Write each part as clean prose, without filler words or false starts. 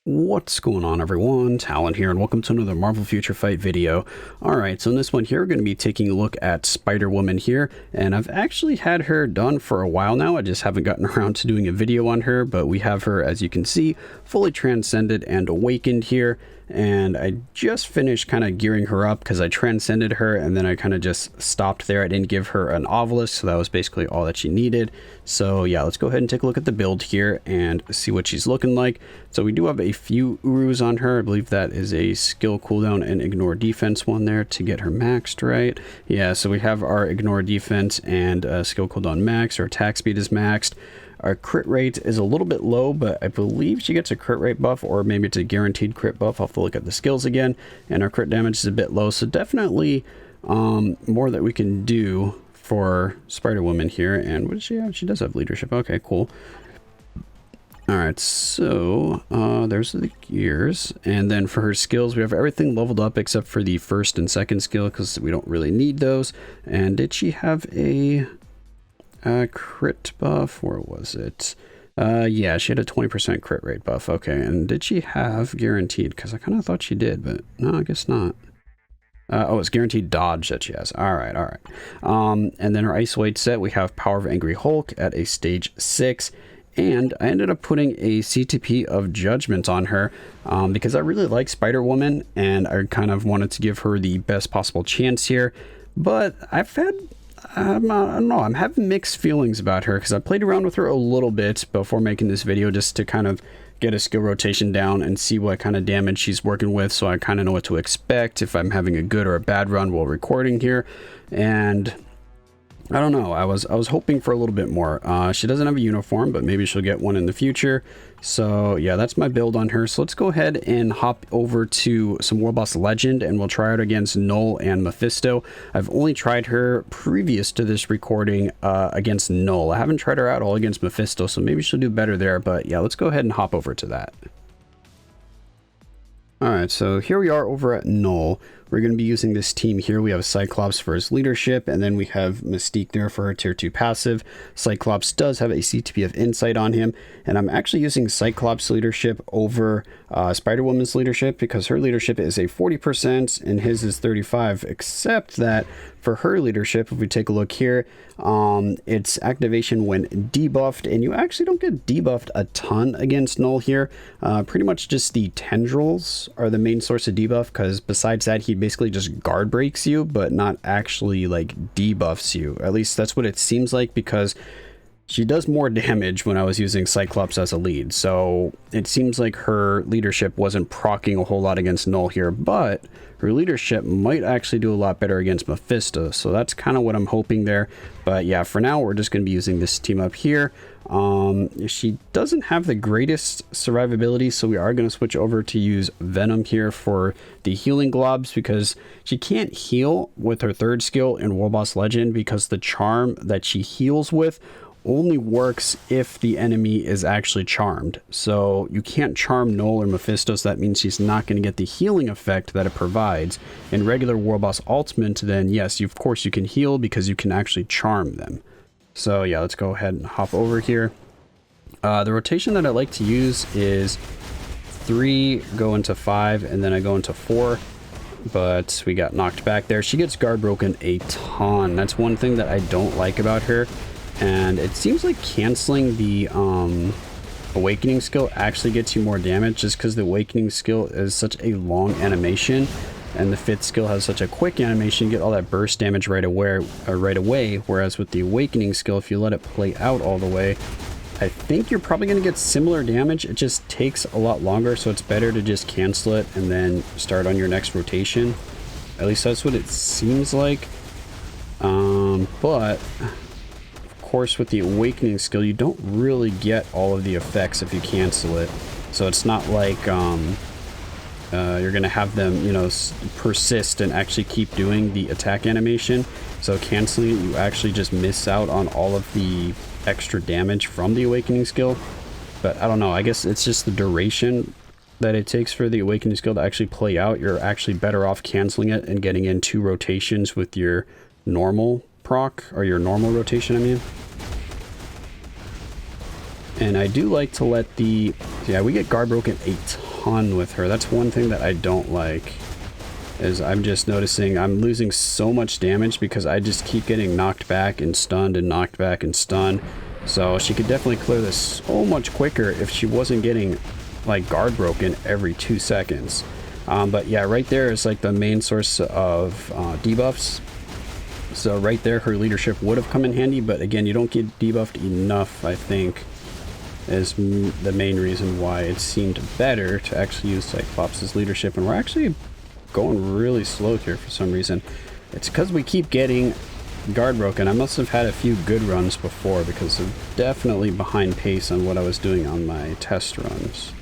What's going on, everyone? Talen here, and welcome to another Marvel Future Fight video. Alright, so in this one here, we're going to be taking a look at Spider-Woman here, and I've actually had her done for a while now. I just haven't gotten around to doing a video on her, but we have her, as you can see, fully transcended and awakened here. And I just finished kind of gearing her up because I transcended her and then I kind of just stopped there. I didn't give her an obelisk, so that was basically all that she needed. So yeah, let's go ahead and take a look at the build here and see what she's looking like. So we do have a few Urus on her. I believe that is a skill cooldown and ignore defense one there to get her maxed, right? Yeah, so we have our ignore defense and skill cooldown max. Our attack speed is maxed. Our crit rate is a little bit low, but I believe she gets a crit rate buff, or maybe it's a guaranteed crit buff. I'll have to look at the skills again. And our crit damage is a bit low, so definitely more that we can do for Spider-Woman here. And what does she have? She does have leadership. Okay, cool. Alright, so there's the gears. And then for her skills, we have everything leveled up except for the first and second skill, because we don't really need those. And did she have a... crit buff? Where was it? Yeah, she had a 20% crit rate buff. Okay, and did she have guaranteed? Because I kind of thought she did, but no, I guess not. Oh, it's guaranteed dodge that she has. All right, all right. And then her isolate set, we have Power of Angry Hulk at a stage 6. And I ended up putting a CTP of Judgment on her because I really like Spider-Woman, and I kind of wanted to give her the best possible chance here. But I've had... I don't know, I'm having mixed feelings about her because I played around with her a little bit before making this video just to kind of get a skill rotation down and see what kind of damage she's working with, so I kind of know what to expect if I'm having a good or a bad run while recording here. And I don't know, I was hoping for a little bit more. She doesn't have a uniform, but maybe she'll get one in the future. So yeah, that's my build on her. So let's go ahead and hop over to some World Boss Legend, and we'll try it against Null and Mephisto. I've only tried her previous to this recording against Null. I haven't tried her out all against Mephisto, so maybe she'll do better there. But yeah, let's go ahead and hop over to that. Alright, so here we are over at Null. We're going to be using this team here. We have Cyclops for his leadership, and then we have Mystique there for her tier 2 passive. Cyclops does have a CTP of Insight on him, and I'm actually using Cyclops leadership over Spider-Woman's leadership because her leadership is a 40% and his is 35%, except that for her leadership, if we take a look here, it's activation when debuffed, and you actually don't get debuffed a ton against Null here. Pretty much just the tendrils are the main source of debuff, because besides that, he basically just guard breaks you, but not actually like debuffs you. At least that's what it seems like, because she does more damage when I was using Cyclops as a lead. So it seems like her leadership wasn't proccing a whole lot against Null here, but her leadership might actually do a lot better against Mephisto. So that's kind of what I'm hoping there. But yeah, for now, we're just going to be using this team up here. She doesn't have the greatest survivability, so we are going to switch over to use Venom here for the healing globs, because she can't heal with her third skill in World Boss Legend, because the charm that she heals with only works if the enemy is actually charmed. So you can't charm Null or Mephisto, so that means she's not going to get the healing effect that it provides. In regular World Boss Ultimate, then yes, of course you can heal because you can actually charm them. So yeah, let's go ahead and hop over here. The rotation that I like to use is 3, go into 5, and then I go into 4. But we got knocked back there. She gets guard broken a ton. That's one thing that I don't like about her. And it seems like canceling the awakening skill actually gets you more damage, just because the awakening skill is such a long animation, and the 5th skill has such a quick animation. You get all that burst damage right away, whereas with the awakening skill, if you let it play out all the way, I think you're probably going to get similar damage. It just takes a lot longer, so it's better to just cancel it and then start on your next rotation. At least that's what it seems like. But of course, with the awakening skill, you don't really get all of the effects if you cancel it. So it's not like you're going to have them, you know, persist and actually keep doing the attack animation. So canceling it, you actually just miss out on all of the extra damage from the awakening skill. But I don't know, I guess it's just the duration that it takes for the awakening skill to actually play out. You're actually better off canceling it and getting in 2 rotations with your normal proc, or your normal rotation, I mean. And I do like to let the... Yeah, we get guard broken a ton ton with her. That's one thing that I don't like, is I'm just noticing I'm losing so much damage because I just keep getting knocked back and stunned and knocked back and stunned. So she could definitely clear this so much quicker if she wasn't getting like guard broken every 2 seconds. But yeah, right there is like the main source of debuffs. So right there, her leadership would have come in handy, but again, you don't get debuffed enough, I think, is the main reason why it seemed better to actually use Cyclops' leadership. And we're actually going really slow here for some reason. It's because we keep getting guard broken. I must have had a few good runs before, because I'm definitely behind pace on what I was doing on my test runs.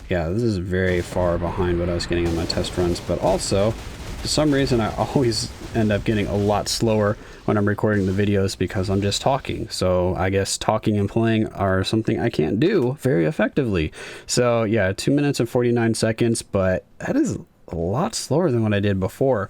Yeah, this is very far behind what I was getting on my test runs, but also, for some reason, I always end up getting a lot slower when I'm recording the videos because I'm just talking. So I guess talking and playing are something I can't do very effectively. So yeah, 2 minutes and 49 seconds, but that is a lot slower than what I did before.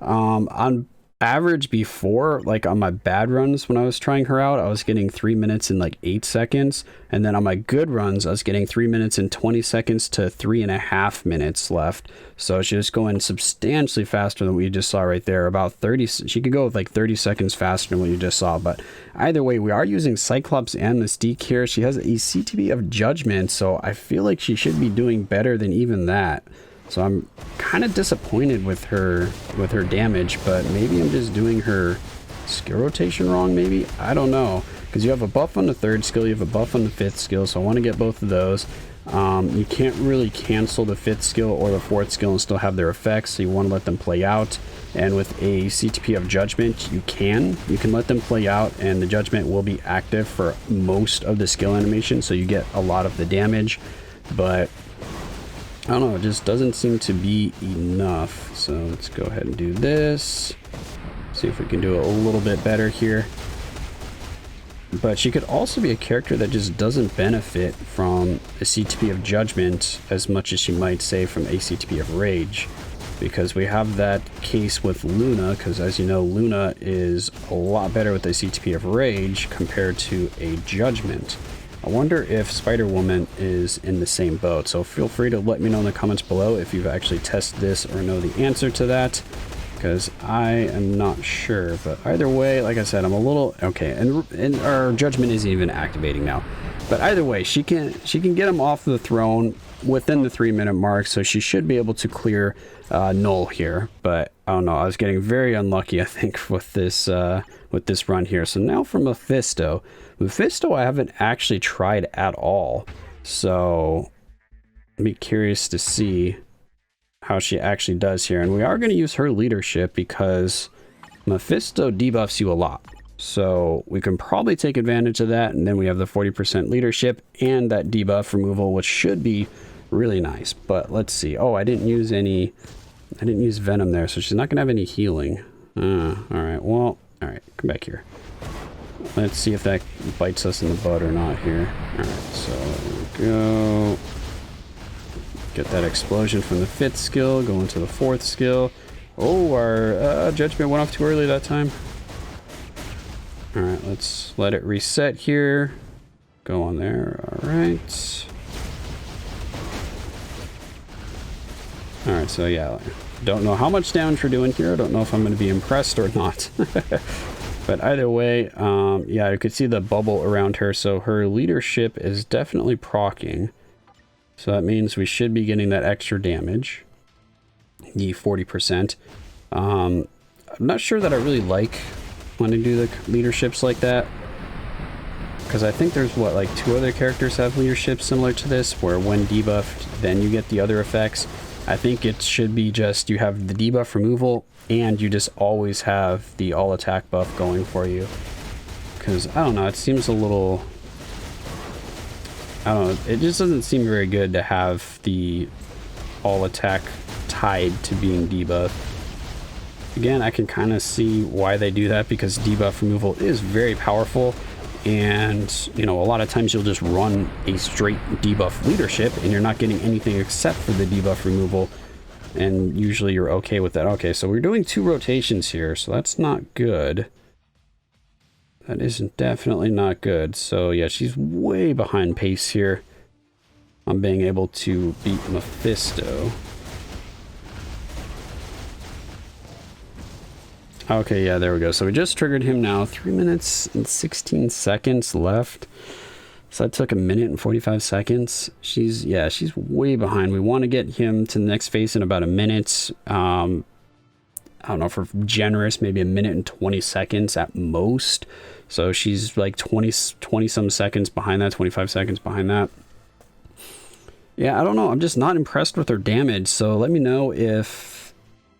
On average before, like on my bad runs when I was trying her out, I was getting 3 minutes and like 8 seconds, and then on my good runs I was getting 3 minutes and 20 seconds to 3.5 minutes left. So she was going substantially faster than what you just saw right there. About 30, she could go with like 30 seconds faster than what you just saw. But either way, we are using Cyclops and Mystique here. She has a CTB of Judgment, so I feel like she should be doing better than even that. So I'm kind of disappointed with her damage, but maybe I'm just doing her skill rotation wrong, maybe? I don't know. Because you have a buff on the 3rd skill, you have a buff on the 5th skill, so I want to get both of those. You can't really cancel the 5th skill or the 4th skill and still have their effects, so you want to let them play out. And with a CTP of Judgment, you can let them play out, and the Judgment will be active for most of the skill animation, so you get a lot of the damage. But I don't know, it just doesn't seem to be enough. So let's go ahead and do this. See if we can do it a little bit better here. But she could also be a character that just doesn't benefit from a CTP of Judgment as much as she might say from a CTP of Rage. Because we have that case with Luna, because as you know, Luna is a lot better with a CTP of Rage compared to a Judgment. I wonder if Spider-Woman is in the same boat, so feel free to let me know in the comments below if you've actually tested this or know the answer to that, because I am not sure. But either way, like I said, I'm a little okay, and our Judgment isn't even activating now. But either way, she can get him off the throne within the 3-minute mark, so she should be able to clear Null here. But I don't know, I was getting very unlucky, I think, with this run here. So now for Mephisto. Mephisto I haven't actually tried at all, so I'd be curious to see how she actually does here. And we are going to use her leadership because Mephisto debuffs you a lot, so we can probably take advantage of that. And then we have the 40% leadership and that debuff removal, which should be really nice. But let's see. Oh, I didn't use Venom there, so she's not gonna have any healing. All right, well, all right, come back here. Let's see if that bites us in the butt or not here. All right, so there we go. Get that explosion from the 5th skill, go into the 4th skill. Oh, our Judgment went off too early that time. All right, let's let it reset here. Go on there, all right. All right, so yeah, don't know how much damage we're doing here. I don't know if I'm going to be impressed or not. But either way, yeah, you could see the bubble around her. So her leadership is definitely proccing. So that means we should be getting that extra damage, the 40%. I'm not sure that I really like when I do the leaderships like that, because I think there's what, like 2 other characters have leaderships similar to this, where when debuffed, then you get the other effects. I think it should be just you have the debuff removal and you just always have the all attack buff going for you. Because I don't know, it seems a little, I don't know, it just doesn't seem very good to have the all attack tied to being debuffed. Again, I can kind of see why they do that, because debuff removal is very powerful. And, you know, a lot of times you'll just run a straight debuff leadership and you're not getting anything except for the debuff removal. And usually you're okay with that. Okay, so we're doing 2 rotations here, so that's not good. That is definitely not good. So yeah, she's way behind pace here. on being able to beat Mephisto. Okay, yeah, there we go. So we just triggered him now. 3 minutes and 16 seconds left. So that took 1 minute and 45 seconds. She's way behind. We want to get him to the next phase in about a minute. I don't know, if we're generous, maybe 1 minute and 20 seconds at most. So she's like 20 some seconds behind that, 25 seconds behind that. Yeah, I don't know. I'm just not impressed with her damage. So let me know if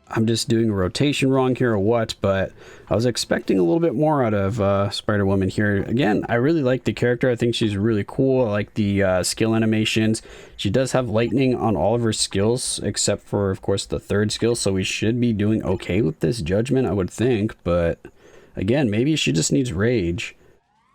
I'm just doing a rotation wrong here or what, but I was expecting a little bit more out of Spider-Woman here. Again, I really like the character. I think she's really cool. I like the skill animations. She does have lightning on all of her skills, except for, of course, the third skill, so we should be doing okay with this judgment, I would think, but again, maybe she just needs rage.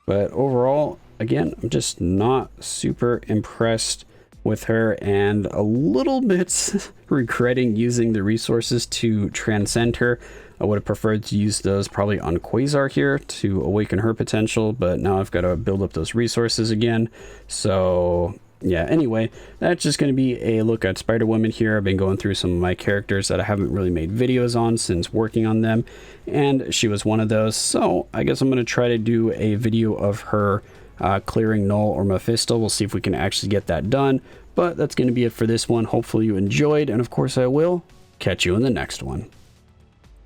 But overall, again, I'm just not super impressed with her, and a little bit regretting using the resources to transcend her. I would have preferred to use those probably on Quasar here to awaken her potential, but now I've got to build up those resources again. So yeah, anyway, that's just going to be a look at Spider-Woman here. I've been going through some of my characters that I haven't really made videos on since working on them, and she was one of those. So I guess I'm going to try to do a video of her clearing Null or Mephisto. We'll see if we can actually get that done, but that's going to be it for this one. Hopefully you enjoyed, and of course I will catch you in the next one.